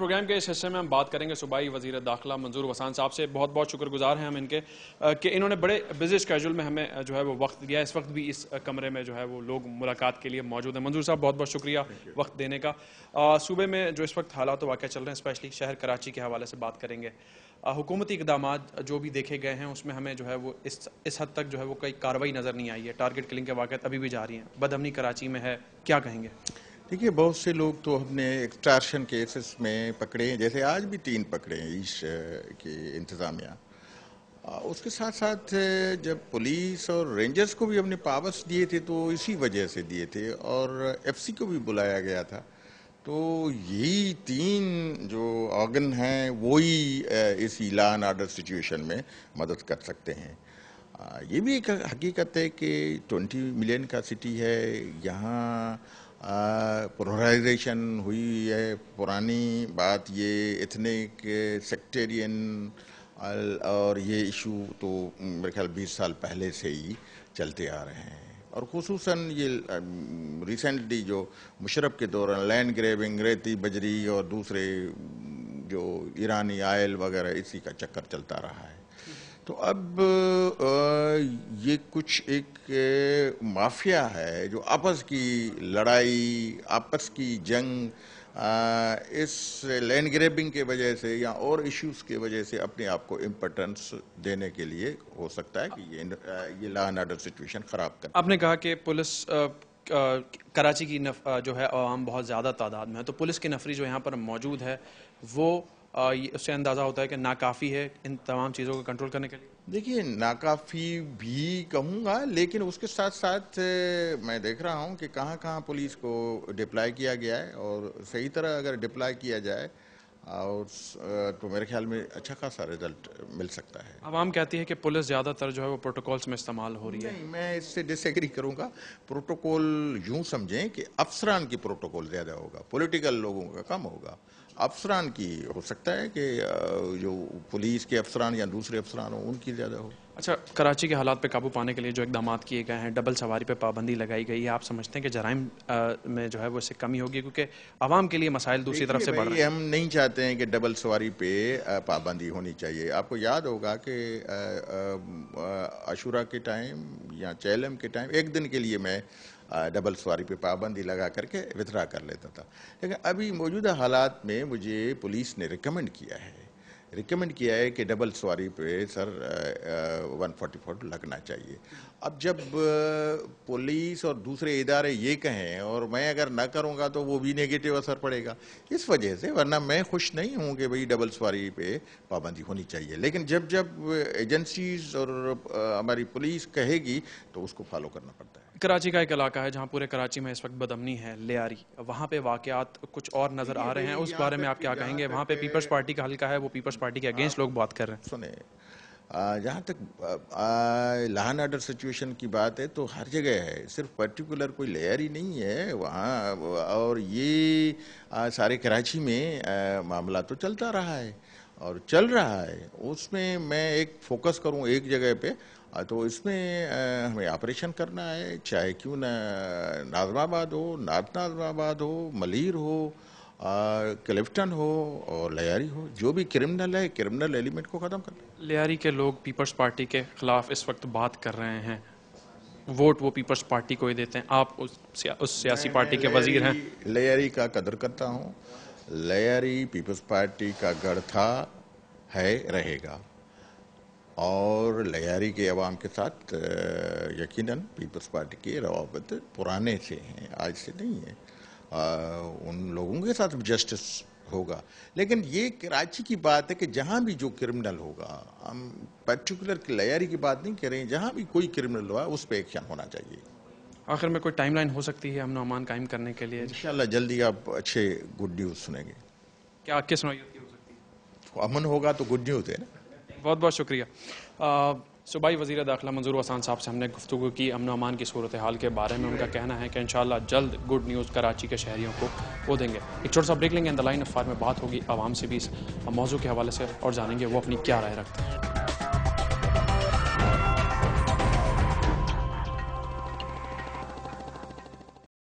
Programme کے اس حصے میں ہم بات کریں گے صوبائی وزیر داخلہ منظور وسان صاحب سے. بہت بہت شکر گزار ہیں ہم ان کے کہ انہوں نے بڑے بزی اسکیجول میں ہمیں جو ہے وہ وقت دیا. اس وقت بھی اس کمرے میں جو ہے وہ لوگ ملاقات کے لیے موجود ہیں. منظور صاحب بہت بہت شکریہ وقت دینے کا. صوبے میں جو اس وقت حالات و واقع چل رہے ہیں اسپیشلی شہر کراچی کے حوالے سے بات کریں گے. حکومتی اقدامات جو بھی دیکھے گئے ہیں اس میں ہمیں جو ہے وہ اس حد تک جو ہے وہ کوئی کارروائی نظر نہیں آئی ہے. ٹارگٹ کلنگ کے واقعات ابھی بھی جاری ہیں. بد امنی کراچی میں ہے, کیا کہیں گے؟ دیکھیے, بہت سے لوگ تو ہم نے ایکسٹارشن کیسز میں پکڑے ہیں, جیسے آج بھی 3 پکڑے ہیں ایسٹ کی انتظامیہ. اس کے ساتھ ساتھ جب پولیس اور رینجرز کو بھی ہم نے پاورز دیے تھے تو اسی وجہ سے دیے تھے, اور ایف سی کو بھی بلایا گیا تھا. تو یہی 3 جو آرگن ہیں وہی اس لا اینڈ آرڈر سچویشن میں مدد کر سکتے ہیں. یہ بھی ایک حقیقت ہے کہ 20 ملین کا سٹی ہے, یہاں پولرائزیشن ہوئی ہے. پرانی بات یہ ایتھنک سیکٹیرین اور یہ ایشو تو میرے خیال 20 سال پہلے سے ہی چلتے آ رہے ہیں, اور خصوصاً یہ ریسنٹلی جو مشرف کے دوران لینڈ گریبنگ, ریتی بجری اور دوسرے جو ایرانی آئل وغیرہ اسی کا چکر چلتا رہا ہے. تو اب یہ کچھ ایک مافیا ہے جو آپس کی لڑائی, آپس کی جنگ اس لینڈ گریبنگ کے وجہ سے یا اور ایشوز کی وجہ سے اپنے آپ کو امپورٹنس دینے کے لیے ہو سکتا ہے کہ یہ لا اینڈ آرڈر سچویشن خراب کر. آپ نے کہا کہ پولیس کراچی کی جو ہے عوام بہت زیادہ تعداد میں ہے, تو پولیس کی نفری جو یہاں پر موجود ہے وہ اس سے اندازہ ہوتا ہے کہ ناکافی ہے ان تمام چیزوں کو کنٹرول کرنے کے لیے؟ دیکھیے, ناکافی بھی کہوں گا, لیکن اس کے ساتھ ساتھ میں دیکھ رہا ہوں کہ کہاں کہاں پولیس کو ڈپلائی کیا گیا ہے, اور صحیح طرح اگر ڈپلائی کیا جائے اور تو میرے خیال میں اچھا خاصا رزلٹ مل سکتا ہے. عوام کہتی ہے کہ پولیس زیادہ تر جو ہے وہ پروٹوکولز میں استعمال ہو رہی ہے. نہیں, میں اس سے ڈس ایگری کروں گا. پروٹوکول یوں سمجھیں کہ افسران کی پروٹوکول زیادہ ہوگا, پولیٹیکل لوگوں کا کم ہوگا. افسران کی ہو سکتا ہے کہ جو پولیس کے افسران یا دوسرے افسران ہوں ان کی زیادہ ہو. اچھا, کراچی کے حالات پہ قابو پانے کے لیے جو اقدامات کیے گئے ہیں, ڈبل سواری پہ پابندی لگائی گئی ہے, آپ سمجھتے ہیں کہ جرائم میں جو ہے وہ اس سے کمی ہوگی کیونکہ عوام کے لیے مسائل دوسری طرف سے بڑھ رہے ہیں؟ ہم نہیں چاہتے ہیں کہ ڈبل سواری پہ پابندی ہونی چاہیے. آپ کو یاد ہوگا کہ عاشورہ کے ٹائم یا چیلم کے ٹائم ایک دن کے لیے میں ڈبل سواری پہ پابندی لگا کر کے وتھڈرا کر لیتا تھا. لیکن ابھی موجودہ حالات میں مجھے پولیس نے ریکمنڈ کیا ہے کہ ڈبل سواری پہ سر 144 لگنا چاہیے. اب جب پولیس اور دوسرے ادارے یہ کہیں اور میں اگر نہ کروں گا تو وہ بھی نیگیٹو اثر پڑے گا, اس وجہ سے. ورنہ میں خوش نہیں ہوں کہ بھئی ڈبل سواری پہ پابندی ہونی چاہیے, لیکن جب ایجنسیز اور ہماری پولیس کہے گی تو اس کو فالو کرنا پڑتا ہے. کراچی کا ایک علاقہ ہے جہاں پورے کراچی میں اس وقت بد امنی ہے, لیاری, وہاں پہ واقعات کچھ اور نظر آ رہے ہیں, اس بارے میں آپ کیا کہیں گے؟ وہاں پہ پیپلز پارٹی کا حلقہ ہے, وہ پیپلز پارٹی کے اگینسٹ لوگ بات کر رہے ہیں. سنیں, جہاں تک لا اینڈ آرڈر سچویشن کی بات ہے تو ہر جگہ ہے, صرف پرٹیکولر کوئی لیئر ہی نہیں ہے وہاں, اور یہ سارے کراچی میں معاملہ تو چلتا رہا ہے اور چل رہا ہے. اس میں ایک فوکس کروں ایک جگہ پہ, تو اس میں ہمیں آپریشن کرنا ہے, چاہے کیوں نہ ناظم آباد ہو, نازم آباد ہو, ملیر ہو, کلفٹن ہو اور لیاری ہو. جو بھی کرمنل ہے, کرمنل ایلیمنٹ کو ختم کرنا. لیاری کے لوگ پیپلز پارٹی کے خلاف اس وقت بات کر رہے ہیں, ووٹ وہ پیپلز پارٹی کو ہی دیتے ہیں. آپ اس سیاسی پارٹی کے وزیر ہیں. لیاری کا قدر کرتا ہوں. لیاری پیپلز پارٹی کا گڑھ تھا, ہے, رہے گا, اور لیاری کے عوام کے ساتھ یقیناً پیپلز پارٹی کے روابط پرانے سے ہیں, آج سے نہیں ہیں. ان لوگوں کے ساتھ جسٹس ہوگا, لیکن یہ کراچی کی بات ہے کہ جہاں بھی جو کرمنل ہوگا, ہم پرٹیکولر لیاری کی بات نہیں کر رہے ہیں, جہاں بھی کوئی کرمنل ہوا اس پہ ایکشن ہونا چاہیے. آخر میں کوئی ٹائم لائن ہو سکتی ہے امن و امان قائم کرنے کے لیے؟ انشاءاللہ جلدی آپ اچھے گڈ نیوز سنیں گے. کیا کس نوعیت کی ہو سکتی ہے؟ امن ہوگا تو گڈ نیوز ہے نا. بہت بہت شکریہ. صوبائی وزیر داخلہ منظور وسان صاحب سے ہم نے گفتگو کی امن و امان کی صورتحال کے بارے میں. ان کا کہنا ہے کہ انشاءاللہ جلد گڈ نیوز کراچی کے شہریوں کو وہ دیں گے. ایک چھوٹا سا بریک لیں گے, ان دا لائن آف فائر میں بات ہوگی عوام سے بھی اس موضوع کے حوالے سے اور جانیں گے وہ اپنی کیا رائے رکھتے ہیں.